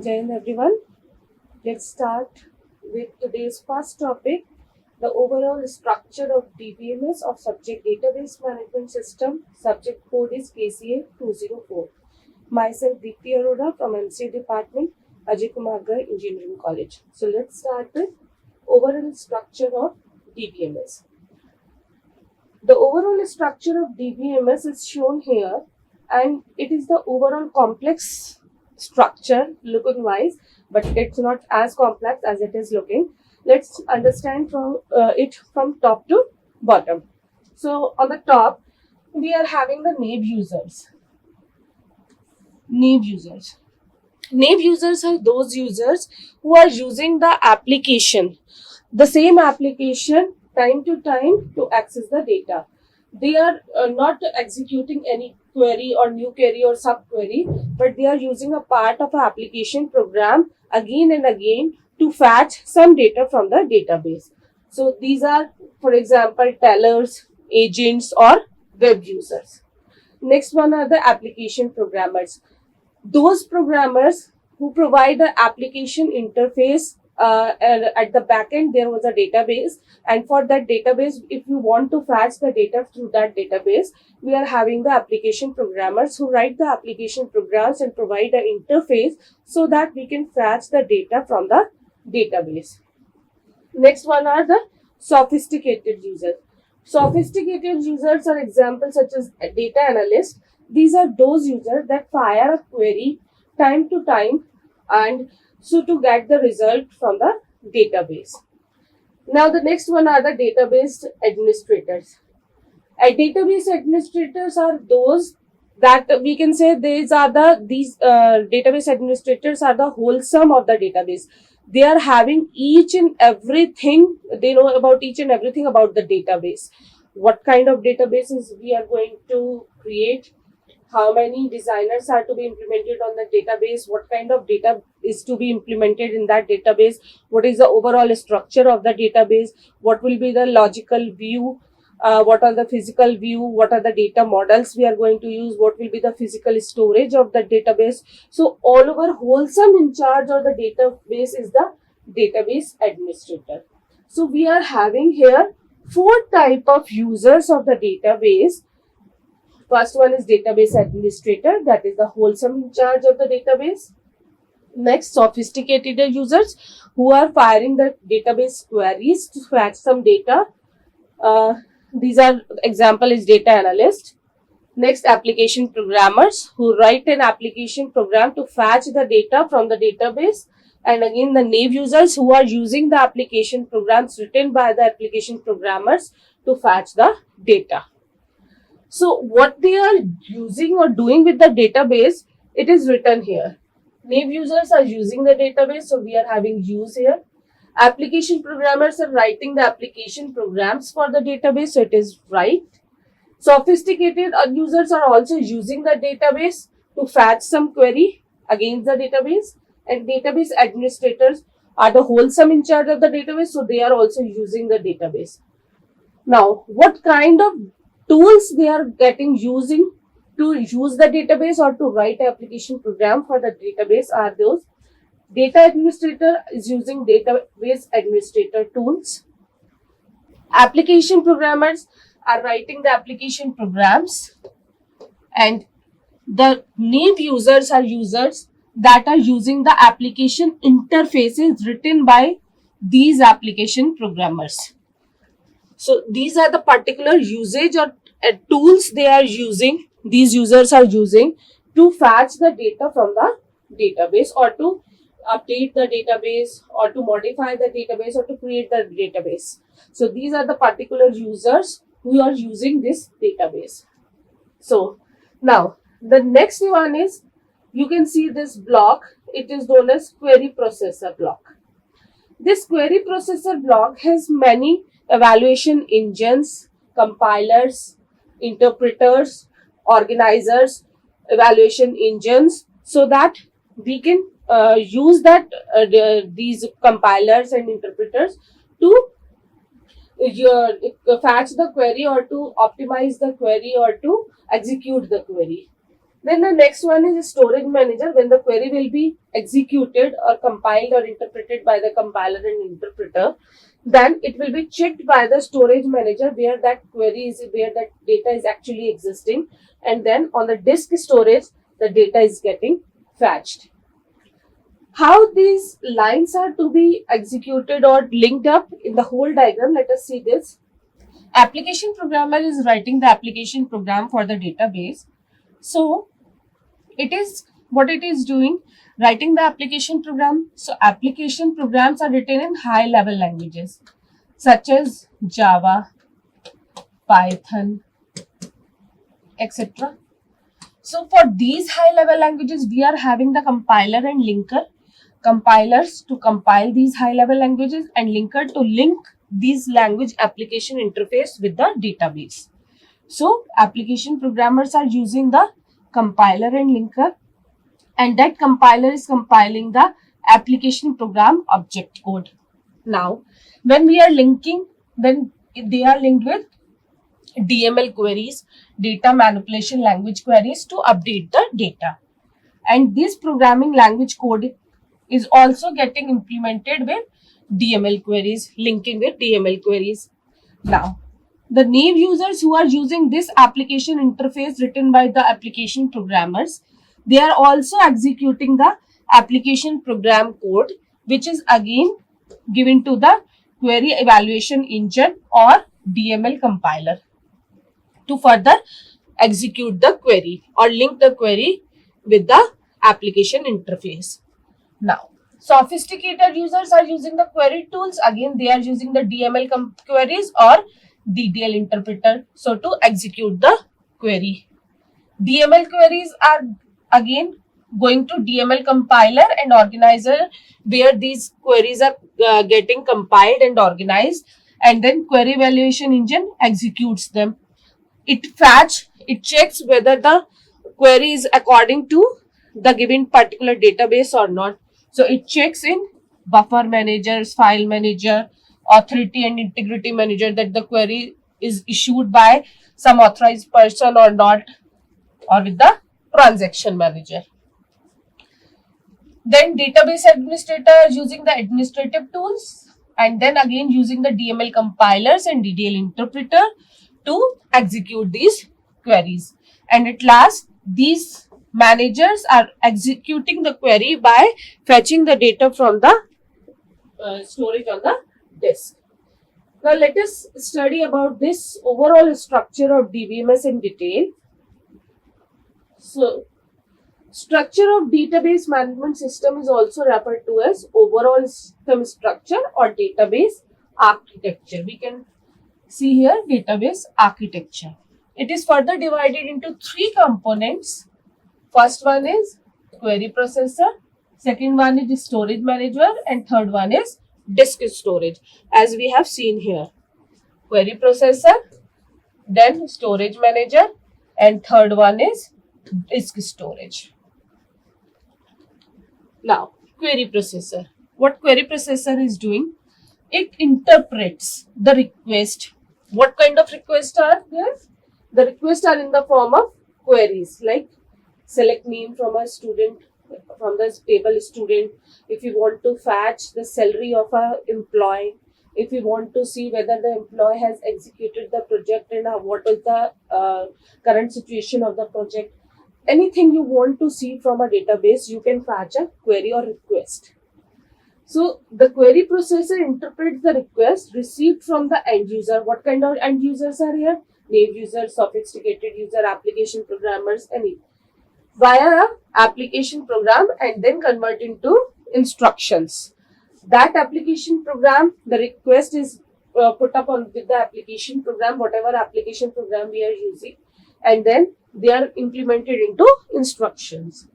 Jai Hind everyone. Let's start with today's first topic, the overall structure of DBMS of Subject Database Management System. Subject code is KCA 204. Myself Deepti Arora from MCA Department, Ajay Kumar Garg Engineering College. So let's start with overall structure of DBMS. The overall structure of DBMS is shown here, and it is the overall complex structure looking wise, but it's not as complex as it is looking. Let's understand from it from top to bottom. So on the top, we are having the naive users. Naive users. Naive users are those users who are using the application, the same application time to time to access the data. They are not executing any query or new query or subquery, but they are using a part of an application program again and again to fetch some data from the database. So these are, for example, tellers, agents, or web users. Next one are the application programmers. Those programmers who provide the application interface, and at the back end there was a database, and for that database, if you want to fetch the data through that database, we are having the application programmers who write the application programs and provide an interface so that we can fetch the data from the database. Next one are the sophisticated users. Sophisticated users are examples such as a data analyst. These are those users that fire a query time to time and so to get the result from the database. Now the next one are the database administrators. Database administrators are those that we can say these database administrators are the wholesome of the database. They are having each and everything, they know about each and everything about the database. What kind of databases we are going to create, how many designers are to be implemented on the database, what kind of data is to be implemented in that database, what is the overall structure of the database, what will be the logical view, what are the physical view, what are the data models we are going to use, what will be the physical storage of the database. So all over wholesome in charge of the database is the database administrator. So we are having here 4 type of users of the database. First one is database administrator, that is the wholesome in charge of the database. Next, sophisticated users who are firing the database queries to fetch some data. These are example is data analyst. Next, application programmers who write an application program to fetch the data from the database. And again, the naive users who are using the application programs written by the application programmers to fetch the data. So what they are using or doing with the database, it is written here. Naive users are using the database, so we are having use here. Application programmers are writing the application programs for the database, so it is right. Sophisticated users are also using the database to fetch some query against the database, and database administrators are the wholesome in charge of the database, so they are also using the database. Now, what kind of tools they are using to use the database or to write an application program for the database are those. Data administrator is using database administrator tools. Application programmers are writing the application programs, and the naive users are users that are using the application interfaces written by these application programmers. So these are the particular usage or tools they are using, these users are using to fetch the data from the database or to update the database or to modify the database or to create the database. So these are the particular users who are using this database. So now the next one is, you can see this block, it is known as query processor block. This query processor block has many evaluation engines, compilers, interpreters, organizers, evaluation engines, so that we can use these compilers and interpreters to fetch the query or to optimize the query or to execute the query. Then the next one is storage manager. When the query will be executed or compiled or interpreted by the compiler and interpreter, then it will be checked by the storage manager where that query is, where that data is actually existing, and then on the disk storage the data is getting fetched. How these lines are to be executed or linked up in the whole diagram, let us see this. Application programmer is writing the application program for the database. So it is what it is doing, writing the application program. So application programs are written in high level languages such as Java, Python, etc. So for these high level languages, we are having the compiler and linker. Compilers to compile these high level languages and linker to link these language application interface with the database. So application programmers are using the compiler and linker, and that compiler is compiling the application program object code. Now, when we are linking, then they are linked with DML queries, data manipulation language queries to update the data. And this programming language code is also getting implemented with DML queries, linking with DML queries. Now, the naive users who are using this application interface written by the application programmers, they are also executing the application program code, which is again given to the query evaluation engine or DML compiler to further execute the query or link the query with the application interface. Now, sophisticated users are using the query tools. Again, they are using the DML queries or DDL interpreter, so to execute the query. DML queries are again going to DML compiler and organizer, where these queries are getting compiled and organized, and then query evaluation engine executes them. It checks whether the query is according to the given particular database or not. So it checks in buffer managers, file manager, authority and integrity manager that the query is issued by some authorized person or not, or with the transaction manager. Then database administrator using the administrative tools, and then again using the DML compilers and DDL interpreter to execute these queries. And at last, these managers are executing the query by fetching the data from the storage on the disk. Now let us study about this overall structure of DBMS in detail. So, structure of database management system is also referred to as overall system structure or database architecture. We can see here database architecture. It is further divided into three components. First one is query processor, second one is storage manager, and third one is disk storage, as we have seen here. Query processor, then storage manager, and third one is disk storage. Now, query processor. What query processor is doing? It interprets the request. What kind of requests are there? The requests are in the form of queries, like select name from a student, from the table student. If you want to fetch the salary of a employee, if you want to see whether the employee has executed the project and what is the current situation of the project, anything you want to see from a database, you can fetch a query or request. So the query processor interprets the request received from the end user. What kind of end users are here? Naive users, sophisticated user, application programmers, any via application program, and then convert into instructions. That application program, the request is put up on with the application program, whatever application program we are using, and then they are implemented into instructions.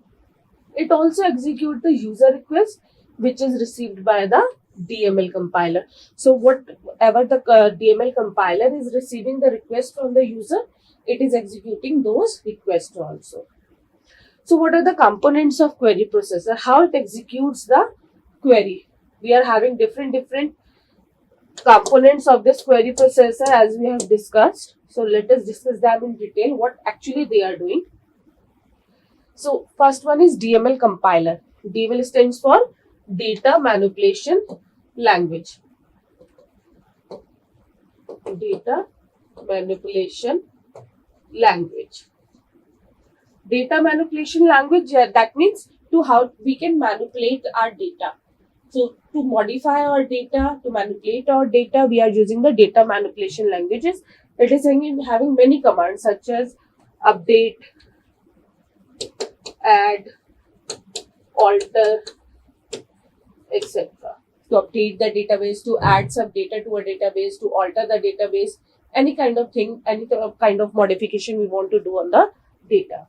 It also executes the user request, which is received by the DML compiler. So whatever the DML compiler is receiving the request from the user, it is executing those requests also. So what are the components of query processor? How it executes the query? We are having different components of this query processor, as we have discussed. So let us discuss them in detail, what actually they are doing. So first one is DML compiler. DML stands for data manipulation language. Data manipulation language. Data manipulation language, that means to how we can manipulate our data. So to modify our data, to manipulate our data, we are using the data manipulation languages. It is having many commands such as update, add, alter, etc. To update the database, to add some data to a database, to alter the database, any kind of thing, any kind of modification we want to do on the data.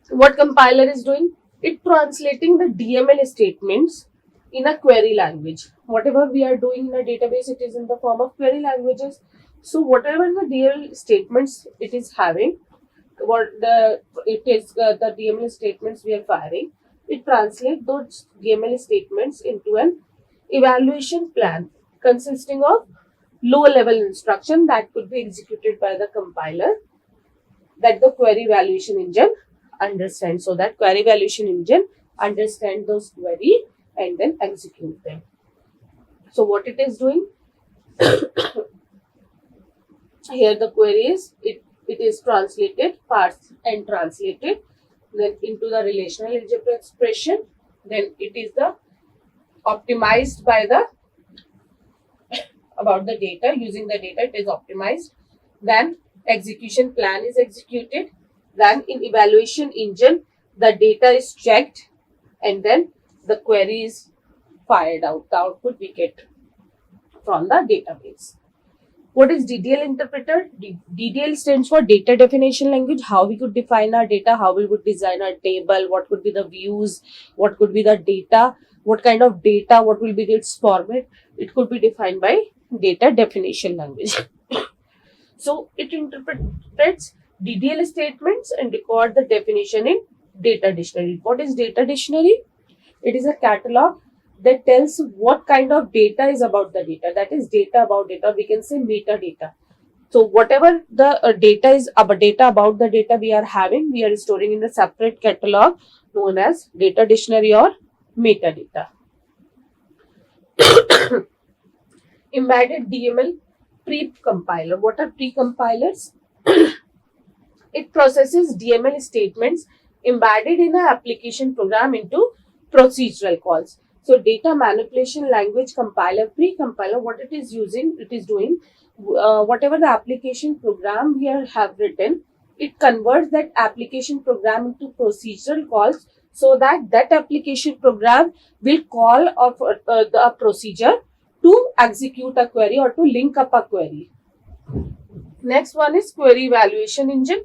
What compiler is doing? It translating the DML statements in a query language. Whatever we are doing in a database, it is in the form of query languages. So whatever the DML statements it is having, the DML statements we are firing, it translates those DML statements into an evaluation plan consisting of low-level instruction that could be executed by the compiler that the query evaluation engine understands. So that query evaluation engine understand those query and then execute them. So what it is doing? Here the query is, it is translated, parsed and translated then into the relational algebra expression. Then it is the optimized by the about the data, using the data it is optimized. Then execution plan is executed. Then in evaluation engine the data is checked and then the query is fired out. The output we get from the database. What is DDL interpreter? DDL stands for data definition language. How we could define our data, how we would design our table, what could be the views, what could be the data, what kind of data, what will be its format. It could be defined by data definition language. So it interprets DDL statements and record the definition in data dictionary. What is data dictionary? It is a catalog that tells what kind of data is about the data. That is data about data. We can say metadata. So whatever the data is about data about the data we are having, we are storing in a separate catalog known as data dictionary or metadata. Embedded DML pre-compiler. What are pre-compilers? It processes DML statements embedded in an application program into procedural calls. So data manipulation language compiler, pre-compiler, what it is using, it is doing, whatever the application program we have written, it converts that application program into procedural calls so that that application program will call of the procedure to execute a query or to link up a query. Next one is query evaluation engine.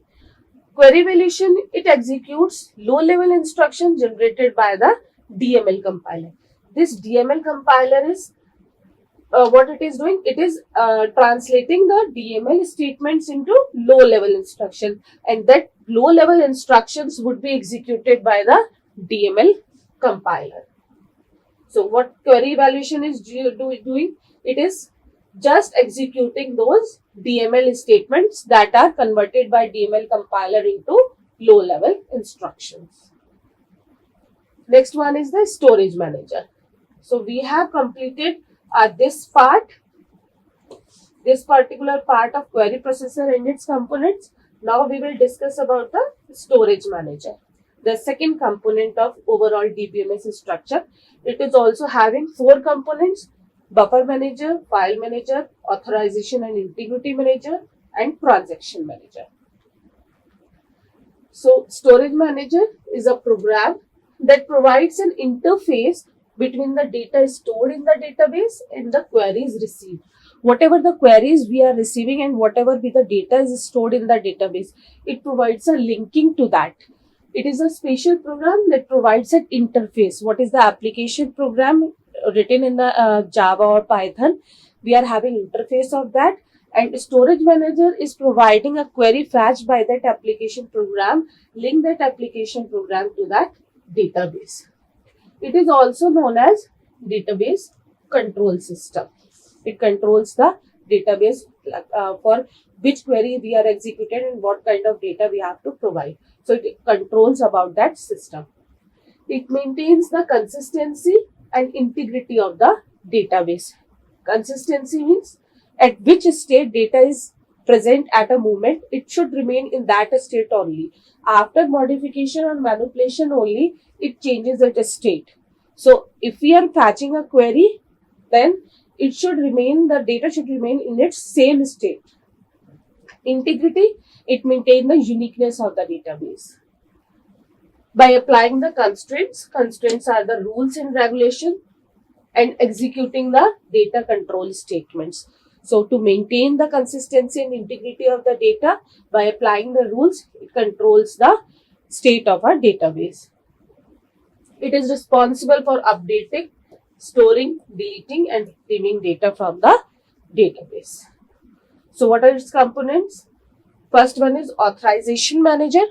Query evaluation, it executes low-level instruction generated by the DML compiler. This DML compiler is what it is doing? It is translating the DML statements into low-level instruction, and that low-level instructions would be executed by the DML compiler. So what query evaluation is doing? It is just executing those DML statements that are converted by DML compiler into low-level instructions. Next one is the storage manager. So we have completed this particular part of query processor and its components. Now we will discuss about the storage manager, the second component of overall DBMS structure. It is also having 4 components: buffer manager, file manager, authorization and integrity manager, and transaction manager. So storage manager is a program that provides an interface between the data stored in the database and the queries received. Whatever the queries we are receiving and whatever be the data is stored in the database, it provides a linking to that. It is a special program that provides an interface. What is the application program written in the Java or Python? We are having interface of that, and storage manager is providing a query fetched by that application program, link that application program to that database. It is also known as database control system. It controls the database for which query we are executed and what kind of data we have to provide. So it controls about that system. It maintains the consistency and integrity of the database. Consistency means at which state data is present at a moment, it should remain in that state only. After modification or manipulation only, it changes its state. So if we are fetching a query, then it should remain, the data should remain in its same state. Integrity, it maintains the uniqueness of the database. By applying the constraints, constraints are the rules and regulation, and executing the data control statements. So to maintain the consistency and integrity of the data, by applying the rules, it controls the state of our database. It is responsible for updating, storing, deleting, and retrieving data from the database. So what are its components? First one is authorization manager.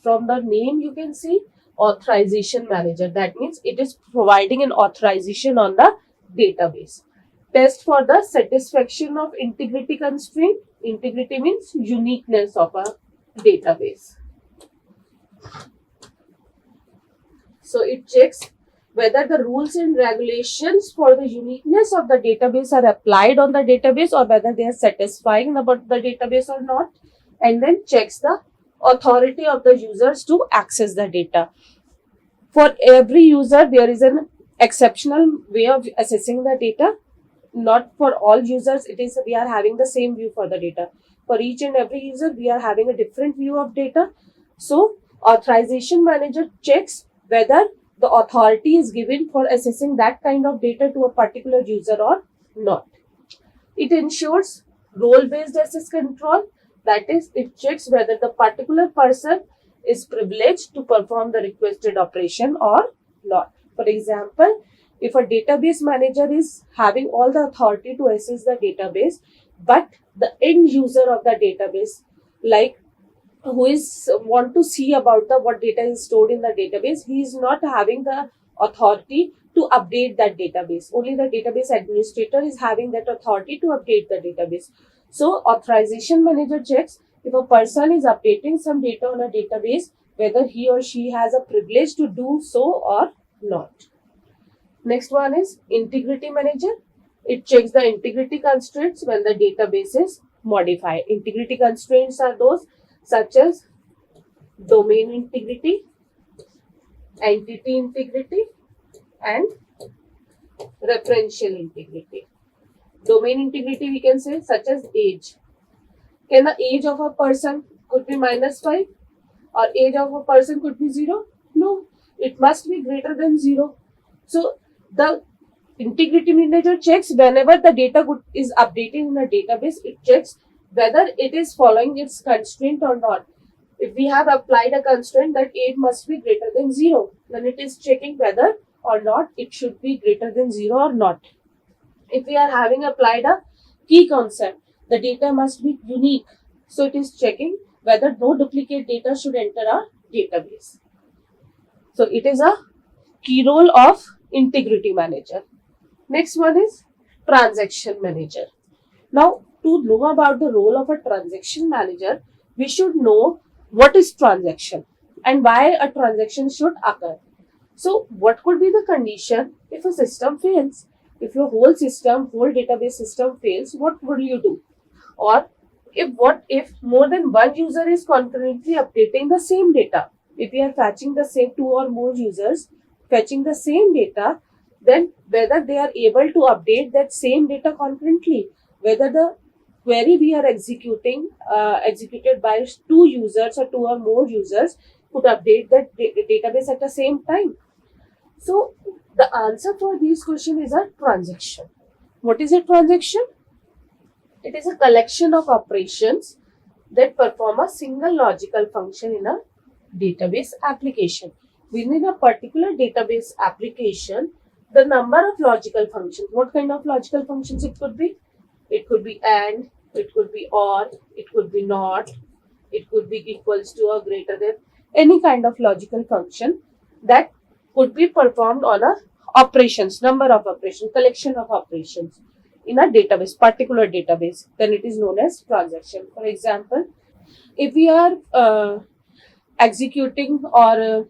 From the name you can see authorization manager. That means it is providing an authorization on the database. Test for the satisfaction of integrity constraint. Integrity means uniqueness of a database. So it checks whether the rules and regulations for the uniqueness of the database are applied on the database or whether they are satisfying about the database or not, and then checks the authority of the users to access the data. For every user, there is an exceptional way of assessing the data. Not for all users, it is we are having the same view for the data. For each and every user, we are having a different view of data. So, authorization manager checks whether the authority is given for assessing that kind of data to a particular user or not. It ensures role-based access control. That is, it checks whether the particular person is privileged to perform the requested operation or not. For example, if a database manager is having all the authority to access the database, but the end user of the database, like who is want to see about the what data is stored in the database, he is not having the authority to update that database. Only the database administrator is having that authority to update the database. So authorization manager checks if a person is updating some data on a database, whether he or she has a privilege to do so or not. Next one is integrity manager. It checks the integrity constraints when the database is modified. Integrity constraints are those such as domain integrity, entity integrity, and referential integrity. Domain integrity we can say such as age. Can the age of a person could be -5 or age of a person could be 0? No, it must be greater than 0. So the integrity manager checks whenever the data is updated in a database, it checks whether it is following its constraint or not. If we have applied a constraint that age must be greater than 0, then it is checking whether or not it should be greater than 0 or not. If we are having applied a key concept, the data must be unique. So it is checking whether no duplicate data should enter a database. So it is a key role of integrity manager. Next one is transaction manager. Now, to know about the role of a transaction manager, we should know what is transaction and why a transaction should occur. So, what could be the condition if a system fails? If your whole database system fails, what would you do? Or if more than one user is concurrently updating the same data? If we are fetching the same 2 or more users fetching the same data, then whether they are able to update that same data concurrently, whether the query we are executed by 2 users or 2 or more users could update that database at the same time. So the answer for this question is a transaction. What is a transaction? It is a collection of operations that perform a single logical function in a database application. Within a particular database application, the number of logical functions, what kind of logical functions it could be? It could be AND, it could be OR, it could be NOT, it could be equals to or greater than, any kind of logical function that could be performed on a operations, number of operations, collection of operations. in a database, particular database, then it is known as transaction. For example, if we are executing or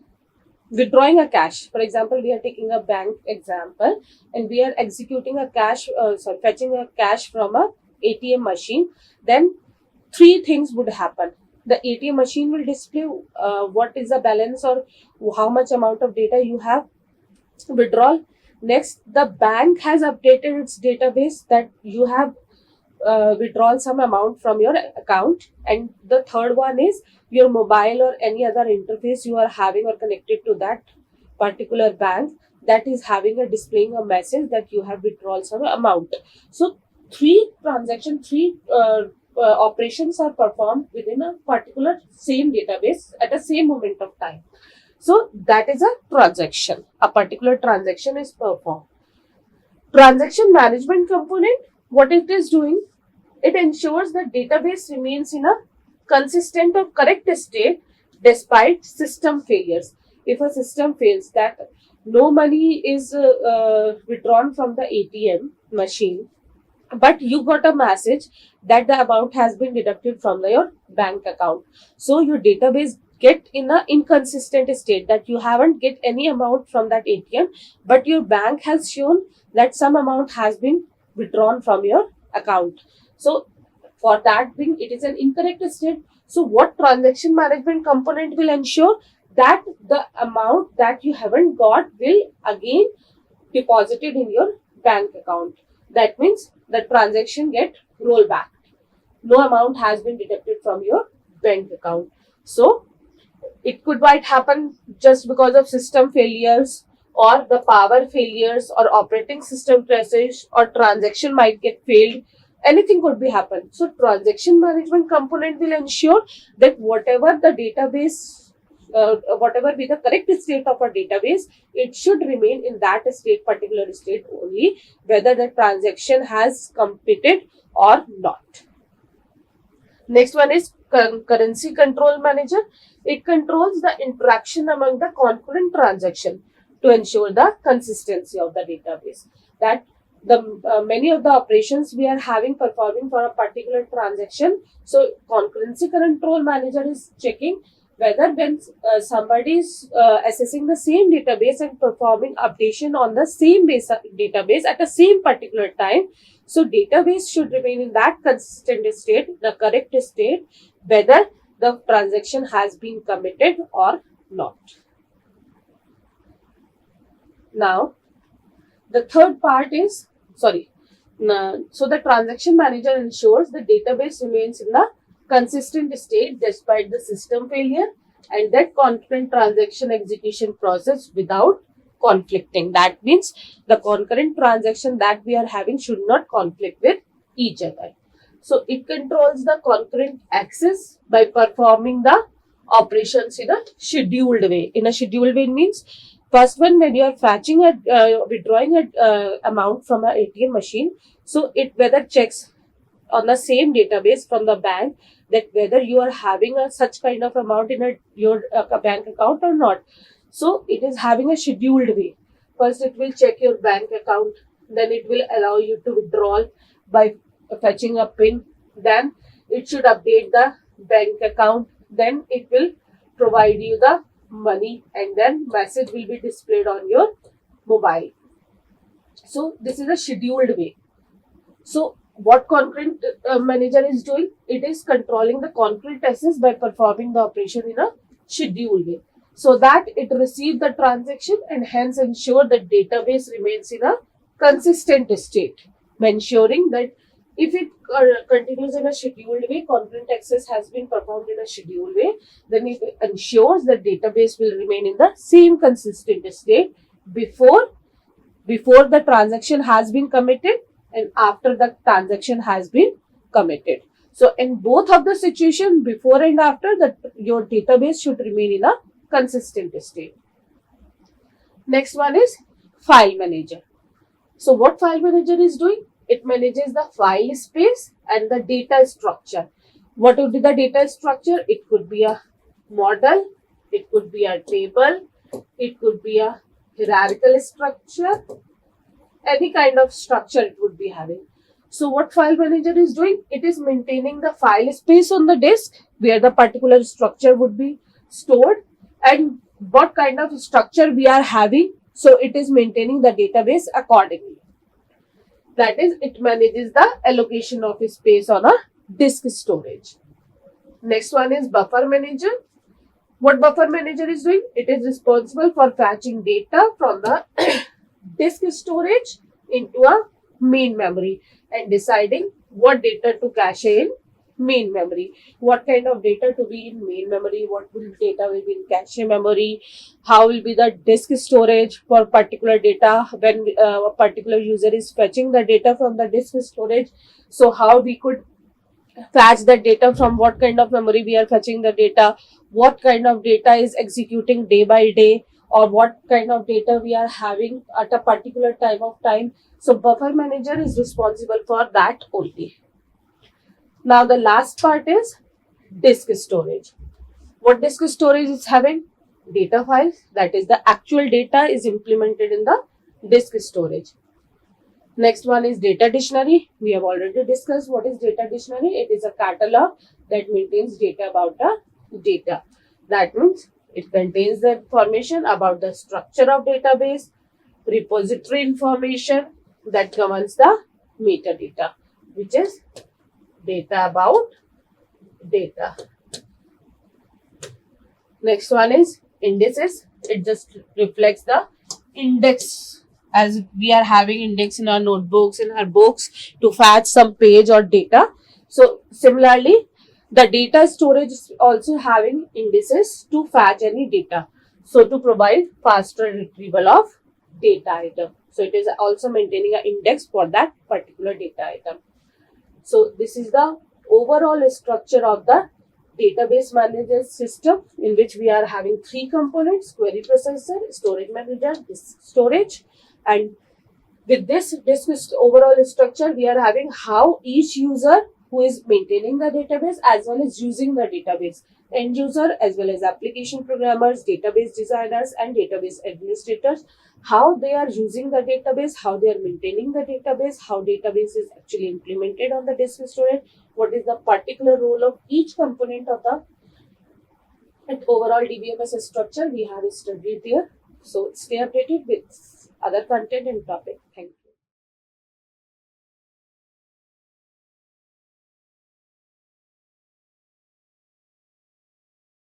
withdrawing a cash, for example, we are taking a bank example and we are executing a fetching a cash from a ATM machine, then three things would happen. The ATM machine will display what is the balance or how much amount of data you have withdrawal. Next, the bank has updated its database that you have withdrawn some amount from your account. And the third one is your mobile or any other interface you are having or connected to that particular bank that is having a displaying a message that you have withdrawn some amount. So three operations are performed within a particular same database at the same moment of time. So that is a transaction. A particular transaction is performed. Transaction management component, what it is doing, it ensures the database remains in a consistent or correct state despite system failures. If a system fails, that no money is withdrawn from the ATM machine, but you got a message that the amount has been deducted from your bank account. So your database get in a inconsistent state that you haven't get any amount from that ATM, but your bank has shown that some amount has been withdrawn from your account. So for that being, it is an incorrect state. So what transaction management component will ensure that the amount that you haven't got will again deposited in your bank account. That means the transaction get rolled back. No amount has been deducted from your bank account. So it might happen just because of system failures or the power failures or operating system crashes or transaction might get failed. Anything could be happen. So transaction management component will ensure that whatever the database, whatever be the correct state of a database, it should remain in that state, particular state only, whether the transaction has completed or not. Next one is concurrency control manager. It controls the interaction among the concurrent transaction to ensure the consistency of the database. That the many of the operations we are having performing for a particular transaction. So concurrency control manager is checking whether when somebody is assessing the same database and performing updation on the same database at the same particular time, so database should remain in that consistent state, the correct state, whether the transaction has been committed or not. Now, the third part is, so the transaction manager ensures the database remains in the consistent state despite the system failure and that concurrent transaction execution process without conflicting. That means the concurrent transaction that we are having should not conflict with each other. So it controls the concurrent access by performing the operations in a scheduled way. In a scheduled way means first one, when you are fetching a withdrawing a amount from an ATM machine, so it whether checks on the same database from the bank that whether you are having such kind of amount in your bank account or not. So it is having a scheduled way. First, it will check your bank account. Then it will allow you to withdraw by fetching a PIN. Then it should update the bank account. Then it will provide you the money and then message will be displayed on your mobile. So this is a scheduled way. So what concurrent manager is doing? It is controlling the concurrent access by performing the operation in a scheduled way, so that it receives the transaction and hence ensure the database remains in a consistent state, ensuring that if it continues in a scheduled way, concurrent access has been performed in a scheduled way, then it ensures the database will remain in the same consistent state before the transaction has been committed and after the transaction has been committed. So in both of the situation, before and after, your database should remain in a consistent state. Next one is file manager. So what file manager is doing? It manages the file space and the data structure. What would be the data structure? It could be a model, it could be a table, it could be a hierarchical structure, any kind of structure it would be having. So what file manager is doing? It is maintaining the file space on the disk where the particular structure would be stored and what kind of structure we are having. So it is maintaining the database accordingly. That is, it manages the allocation of space on a disk storage. Next one is buffer manager. What buffer manager is doing? It is responsible for fetching data from the disk storage into a main memory and deciding what data to cache in main memory, what kind of data to be in main memory, what will data will be in cache memory, how will be the disk storage for particular data when a particular user is fetching the data from the disk storage. So how we could fetch the data, from what kind of memory we are fetching the data, what kind of data is executing day by day, or what kind of data we are having at a particular time. So buffer manager is responsible for that only. Now the last part is disk storage. What disk storage is having? Data files, that is the actual data is implemented in the disk storage. Next one is data dictionary. We have already discussed what is data dictionary. It is a catalog that maintains data about the data. That means it contains the information about the structure of database, repository information that governs the metadata, which is data about data. Next one is indices. It just reflects the index, as we are having index in our notebooks, in our books, to fetch some page or data. So similarly, the data storage is also having indices to fetch any data. So to provide faster retrieval of data item. So it is also maintaining an index for that particular data item. So this is the overall structure of the database management system, in which we are having three components: query processor, storage manager, disk storage. And with this overall structure, we are having how each user who is maintaining the database as well as using the database, end user as well as application programmers, database designers and database administrators, how they are using the database, how they are maintaining the database, how database is actually implemented on the disk storage, what is the particular role of each component of the overall DBMS structure we have studied here. So stay updated with other content and topic. Thank you.